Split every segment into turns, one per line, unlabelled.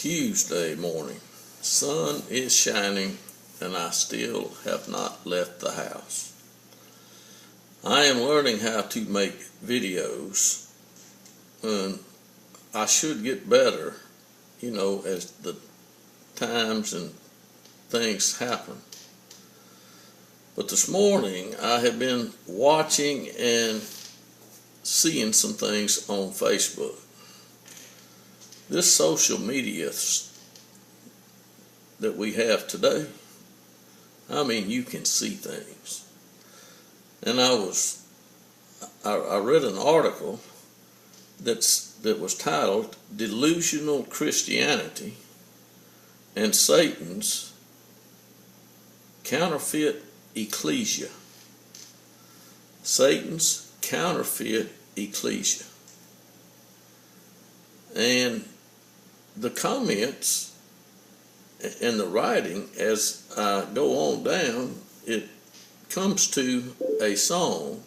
Tuesday morning. Sun is shining and I still have not left the house. I am learning how to make videos and I should get better, as the times and things happen. But this morning I have been watching and seeing some things on Facebook. This social media that we have today, you can see things. And I read an article that was titled Delusional Christianity and Satan's Counterfeit Ecclesia. Satan's Counterfeit Ecclesia. And the comments and the writing, as I go on down, it comes to a song,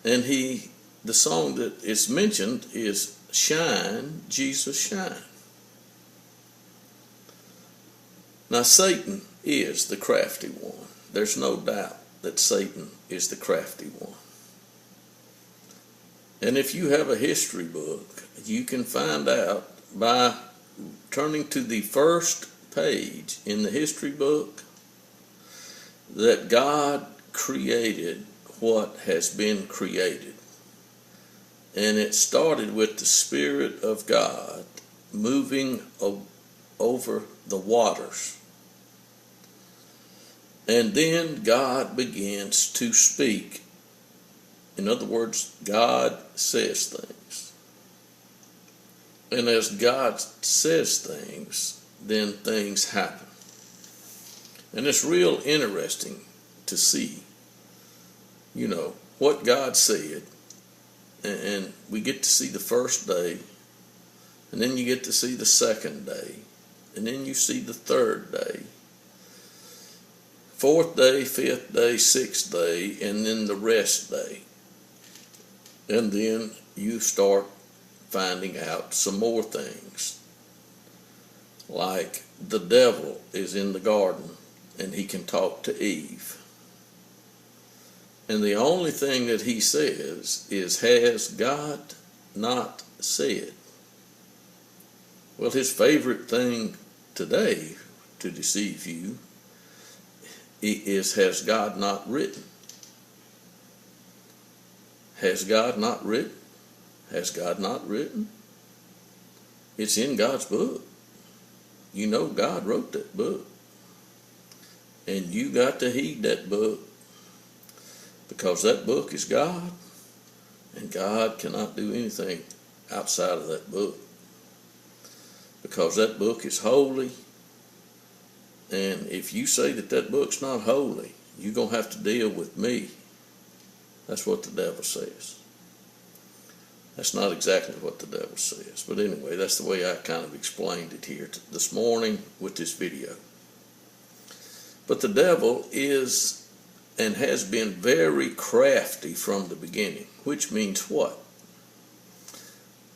and the song that is mentioned is Shine, Jesus Shine. Now Satan is the crafty one. There's no doubt that Satan is the crafty one. And if you have a history book, you can find out by turning to the first page in the history book that God created what has been created. And it started with the Spirit of God moving over the waters. And then God begins to speak. In other words, God says things. And as God says things, then things happen. And it's real interesting to see, what God said. And we get to see the first day, and then you get to see the second day, and then you see the third day, fourth day, fifth day, sixth day, and then the rest day. And then you start finding out some more things. Like the devil is in the garden and he can talk to Eve. And the only thing that he says is, has God not said? Well, his favorite thing today to deceive you is, has God not written? Has God not written? Has God not written? It's in God's book. God wrote that book. And you got to heed that book, because that book is God, and God cannot do anything outside of that book, because that book is holy. And if you say that book's not holy, you're going to have to deal with me. That's what the devil says. That's not exactly what the devil says. But anyway, that's the way I kind of explained it here this morning with this video. But the devil is and has been very crafty from the beginning, which means what?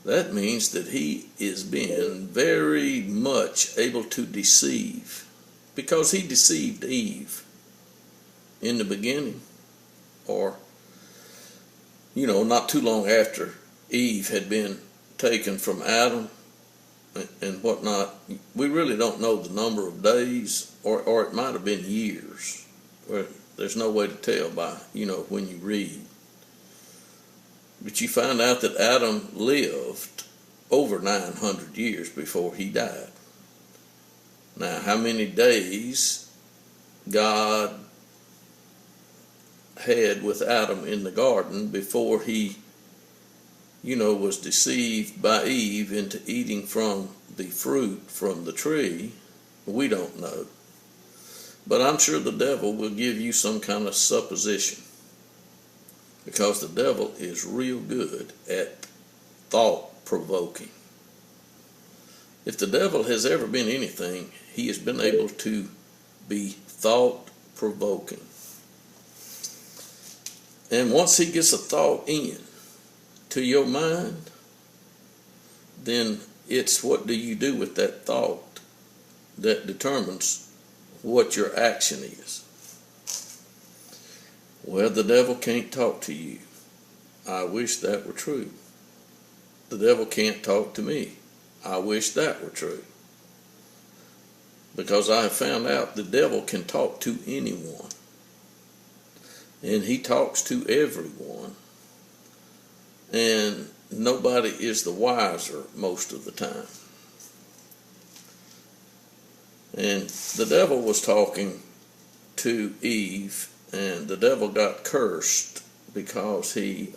That means that he is being very much able to deceive, because he deceived Eve in the beginning, or not too long after Eve had been taken from Adam and whatnot. We really don't know the number of days, or it might have been years. There's no way to tell by, when you read. But you find out that Adam lived over 900 years before he died. Now, how many days God had with Adam in the garden before he, was deceived by Eve into eating from the fruit from the tree, we don't know. But I'm sure the devil will give you some kind of supposition, because the devil is real good at thought-provoking. If the devil has ever been anything, he has been able to be thought-provoking. And once he gets a thought in to your mind, then it's what do you do with that thought that determines what your action is. Well, the devil can't talk to you. I wish that were true. The devil can't talk to me. I wish that were true. Because I have found out the devil can talk to anyone. And he talks to everyone. And nobody is the wiser most of the time. And the devil was talking to Eve, and the devil got cursed because he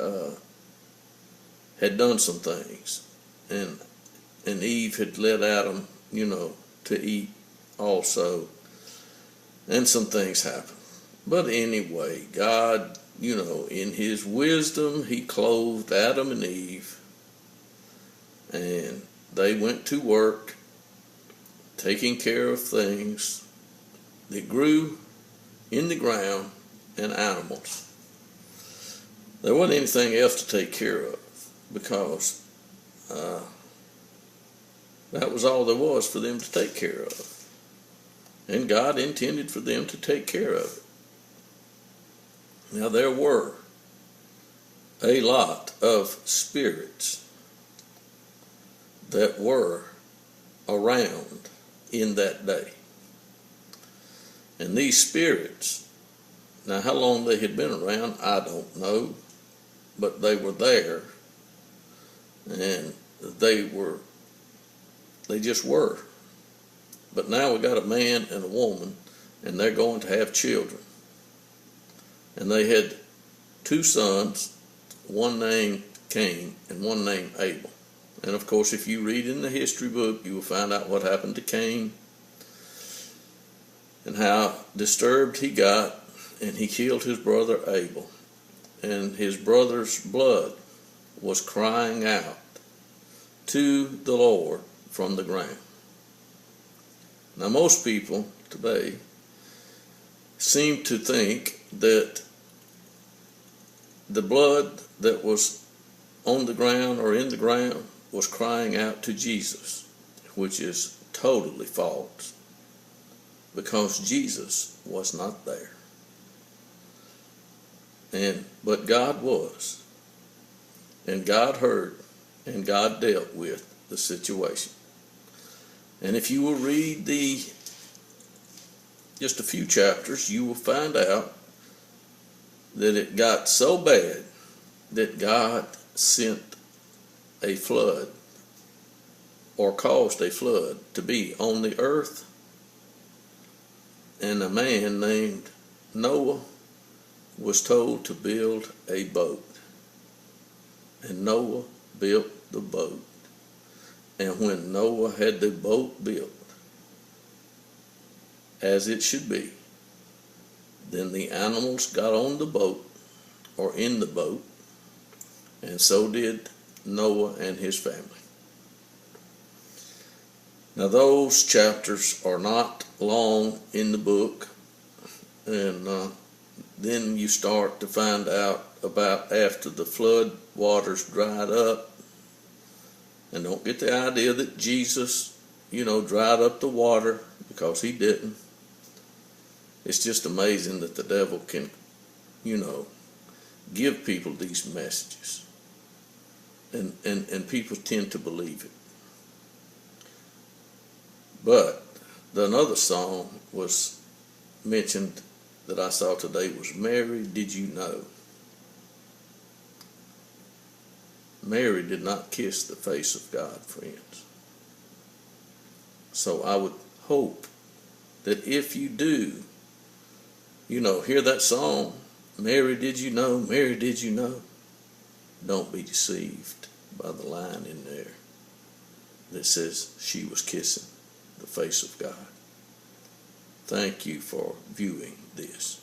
had done some things. And Eve had let Adam, to eat also. And some things happened. But anyway, God, in his wisdom, he clothed Adam and Eve. And they went to work, taking care of things that grew in the ground and animals. There wasn't anything else to take care of because that was all there was for them to take care of. And God intended for them to take care of it. Now there were a lot of spirits that were around in that day. And these spirits, now how long they had been around, I don't know, but they were there, and they just were. But now we got a man and a woman, and they're going to have children. And they had 2 sons, one named Cain and one named Abel. And of course, if you read in the history book, you will find out what happened to Cain and how disturbed he got, and he killed his brother Abel. And his brother's blood was crying out to the Lord from the ground. Now, most people today seem to think that the blood that was on the ground or in the ground was crying out to Jesus, which is totally false, because Jesus was not there. But God was, and God heard, and God dealt with the situation. And if you will read just a few chapters, you will find out that it got so bad that God sent a flood, or caused a flood to be on the earth. And a man named Noah was told to build a boat. And Noah built the boat. And when Noah had the boat built, as it should be, then the animals got on the boat, or in the boat, and so did Noah and his family. Now those chapters are not long in the book, and then you start to find out about after the flood waters dried up. And don't get the idea that Jesus, dried up the water, because he didn't. It's just amazing that the devil can, give people these messages. And people tend to believe it. But another song was mentioned that I saw today was Mary, Did You Know? Mary did not kiss the face of God, friends. So I would hope that if you do, hear that song, Mary, did you know? Mary, did you know? Don't be deceived by the line in there that says she was kissing the face of God. Thank you for viewing this.